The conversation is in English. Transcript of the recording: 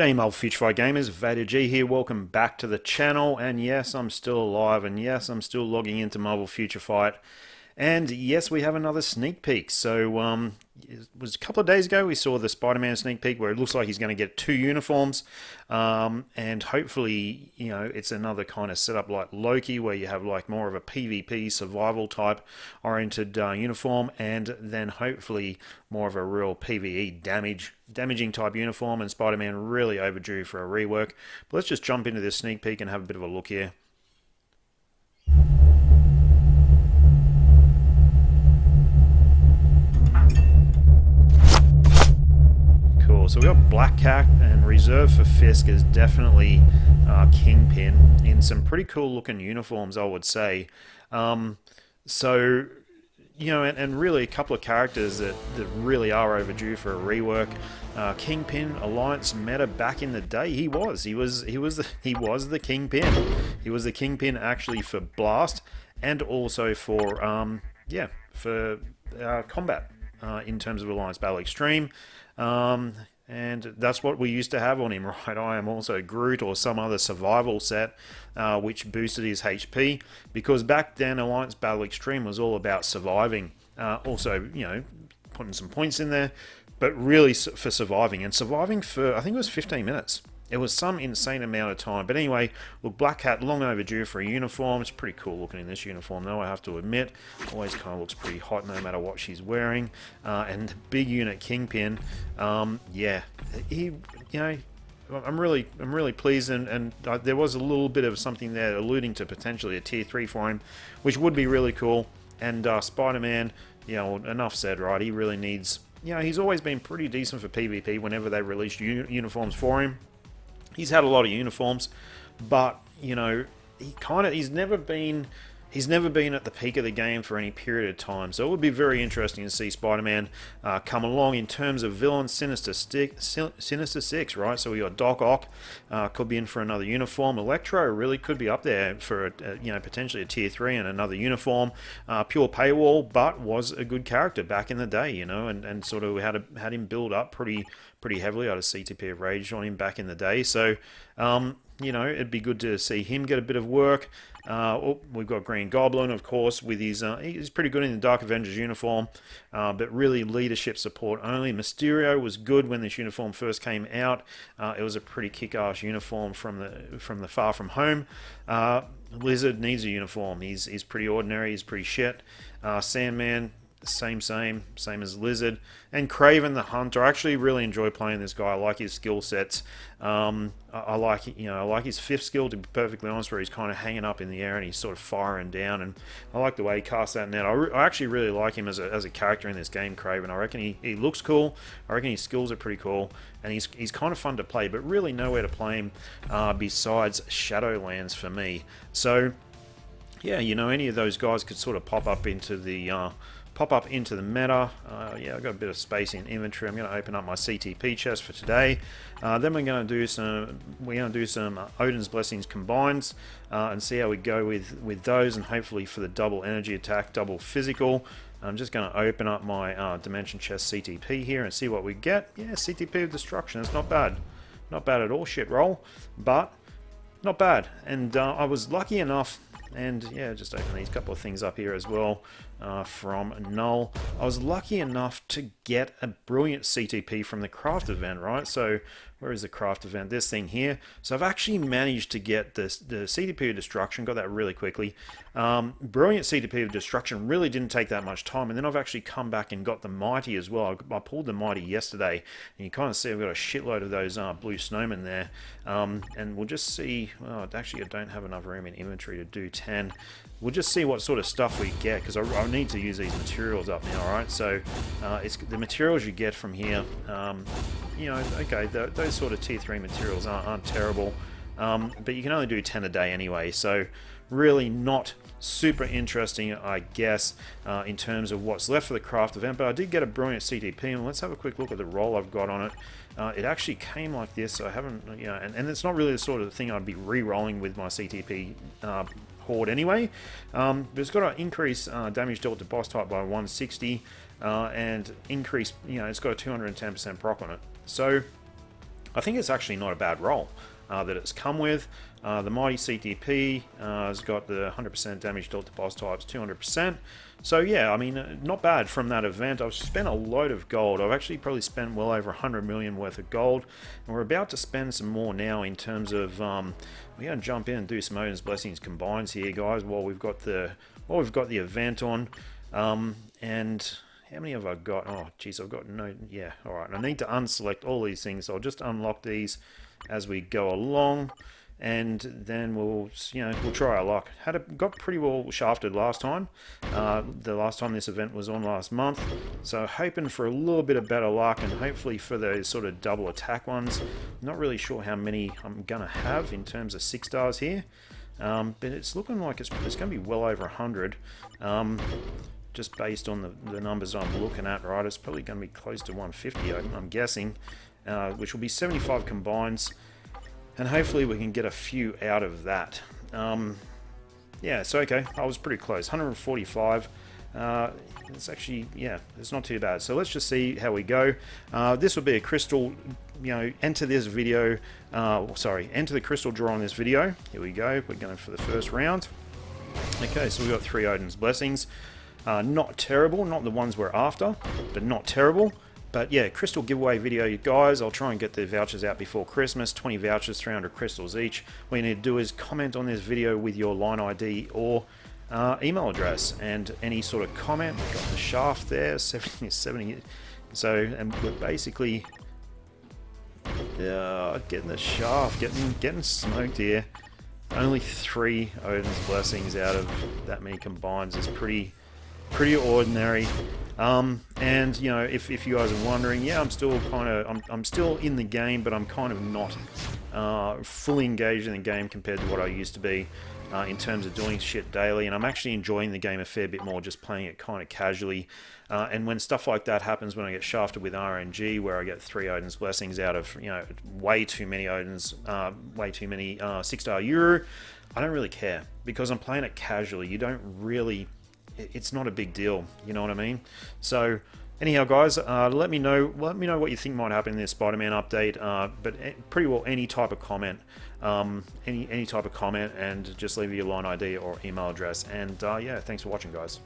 G'day Marvel Future Fight gamers, VaderG here, welcome back to the channel, and yes, I'm still alive, and yes, I'm still logging into Marvel Future Fight, and yes, we have another sneak peek. So, it was a couple of days ago we saw the Spider-Man sneak peek where it looks like he's going to get two uniforms, and hopefully, you know, it's another kind of setup like Loki where you have like more of a PvP survival type oriented uniform, and then hopefully more of a real PvE damaging type uniform, and Spider-Man really overdue for a rework. But let's just jump into this sneak peek and have a bit of a look here. Cool, so we got Blackcat, and reserve for Fisk is definitely Kingpin in some pretty cool looking uniforms, I would say. So, you know, and really a couple of characters that really are overdue for a rework. Kingpin Alliance meta back in the day, he was the Kingpin. He was the Kingpin actually for Blast, and also for combat in terms of Alliance Battle Extreme. And that's what we used to have on him, right? I am also Groot or some other survival set which boosted his HP, because back then Alliance Battle Extreme was all about surviving. Also, you know, putting some points in there, but really for surviving, and surviving for, I think it was 15 minutes. It was some insane amount of time. But anyway, look, Blackcat, long overdue for a uniform. It's pretty cool looking in this uniform, though, I have to admit. Always kind of looks pretty hot no matter what she's wearing. And big unit Kingpin, yeah, he, you know, I'm really pleased, and there was a little bit of something there alluding to potentially a tier 3 for him, which would be really cool. And Spider-Man, you know, enough said, right? He really needs, you know, he's always been pretty decent for PvP whenever they released uniforms for him. He's had a lot of uniforms, but, you know, he's never been at the peak of the game for any period of time. So it would be very interesting to see Spider-Man come along in terms of villains. Sinister Six, right? So we got Doc Ock, could be in for another uniform. Electro really could be up there for you know, potentially a tier 3 and another uniform. Pure paywall, but was a good character back in the day, you know, and sort of had him build up pretty heavily. I had a CTP of Rage on him back in the day. So you know, it'd be good to see him get a bit of work. We've got Green Goblin, of course, with his he's pretty good in the Dark Avengers uniform, but really leadership support only. Mysterio was good when this uniform first came out. It was a pretty kick-ass uniform from the Far From Home. Lizard needs a uniform. He's pretty ordinary. He's pretty shit. Sandman, same as Lizard. And Kraven the Hunter, I actually really enjoy playing this guy. I like his skill sets. I like, you know, I like his 5th skill, to be perfectly honest, where he's kind of hanging up in the air and he's sort of firing down, and I like the way he casts that net. I actually really like him as a character in this game, Kraven. I reckon he looks cool. I reckon his skills are pretty cool, and he's kind of fun to play, but really nowhere to play him besides Shadowlands for me. So yeah, you know, any of those guys could sort of pop up into the meta. Yeah, I've got a bit of space in inventory. I'm going to open up my CTP chest for today. Then we're going to do some Odin's Blessings combines and see how we go with those, and hopefully for the double energy attack, double physical. I'm just going to open up my Dimension Chest CTP here and see what we get. Yeah, CTP of Destruction. It's not bad. Not bad at all. Shit roll, but not bad. And I was lucky enough. And yeah, just open these couple of things up here as well from Null. I was lucky enough to get a brilliant CTP from the craft event, right? So where is the craft event? This thing here. So I've actually managed to get the CTP of Destruction, got that really quickly. Brilliant CTP of Destruction, really didn't take that much time. And then I've actually come back and got the Mighty as well. I pulled the Mighty yesterday, and you kind of see I've got a shitload of those blue snowmen there. And we'll just see, well, actually I don't have enough room in inventory to do 10. We'll just see what sort of stuff we get, because I need to use these materials up now, alright? So it's the materials you get from here. You know, okay, those sort of tier 3 materials aren't terrible, but you can only do 10 a day anyway, so really not super interesting, I guess, in terms of what's left for the craft event. But I did get a brilliant CTP, and let's have a quick look at the roll I've got on it. It actually came like this, so I haven't, you know, and it's not really the sort of thing I'd be re-rolling with my CTP horde anyway. But it's got to increase damage dealt to boss type by 160, and increase, you know, it's got a 210% proc on it. So I think it's actually not a bad roll that it's come with. The Mighty CTP has got the 100% damage dealt to boss types, 200%. So yeah, I mean, not bad from that event. I've spent a load of gold. I've actually probably spent well over 100 million worth of gold, and we're about to spend some more now in terms of we're going to jump in and do some Odin's Blessings combines here, guys, while we've got the event on. And how many have I got? Oh, geez, I've got no... Yeah, all right. I need to unselect all these things, so I'll just unlock these as we go along, and then we'll try our luck. Got pretty well shafted last time. The last time this event was on last month, so hoping for a little bit of better luck, and hopefully for those sort of double attack ones. Not really sure how many I'm gonna have in terms of 6 stars here, but it's looking like it's going to be well over 100. Just based on the numbers I'm looking at, right, it's probably going to be close to 150, I'm guessing, which will be 75 combines, and hopefully we can get a few out of that. Yeah, so okay, I was pretty close, 145. It's actually, yeah, it's not too bad. So let's just see how we go. This will be a crystal, enter this video, enter the crystal draw on this video. Here we go, we're going for the first round. Okay, so we've got 3 Odin's Blessings. Not terrible, not the ones we're after, but not terrible. But yeah, crystal giveaway video, you guys. I'll try and get the vouchers out before Christmas. 20 vouchers, 300 crystals each. What you need to do is comment on this video with your line ID or email address and any sort of comment. We've got the shaft there, 70. So, and we're basically getting the shaft, getting smoked here. Only 3 Odin's Blessings out of that many combines is pretty ordinary. And if you guys are wondering, yeah, I'm still in the game, but I'm kind of not fully engaged in the game compared to what I used to be in terms of doing shit daily, and I'm actually enjoying the game a fair bit more, just playing it kind of casually. And when stuff like that happens, when I get shafted with RNG, where I get 3 Odin's Blessings out of way too many Odin's, way too many 6-star Euro, I don't really care, because I'm playing it casually. You don't really... It's not a big deal, you know what I mean? So anyhow, guys, let me know what you think might happen in this Spider-Man update. But pretty well any type of comment, any type of comment, and just leave your line ID or email address. And yeah, thanks for watching, guys.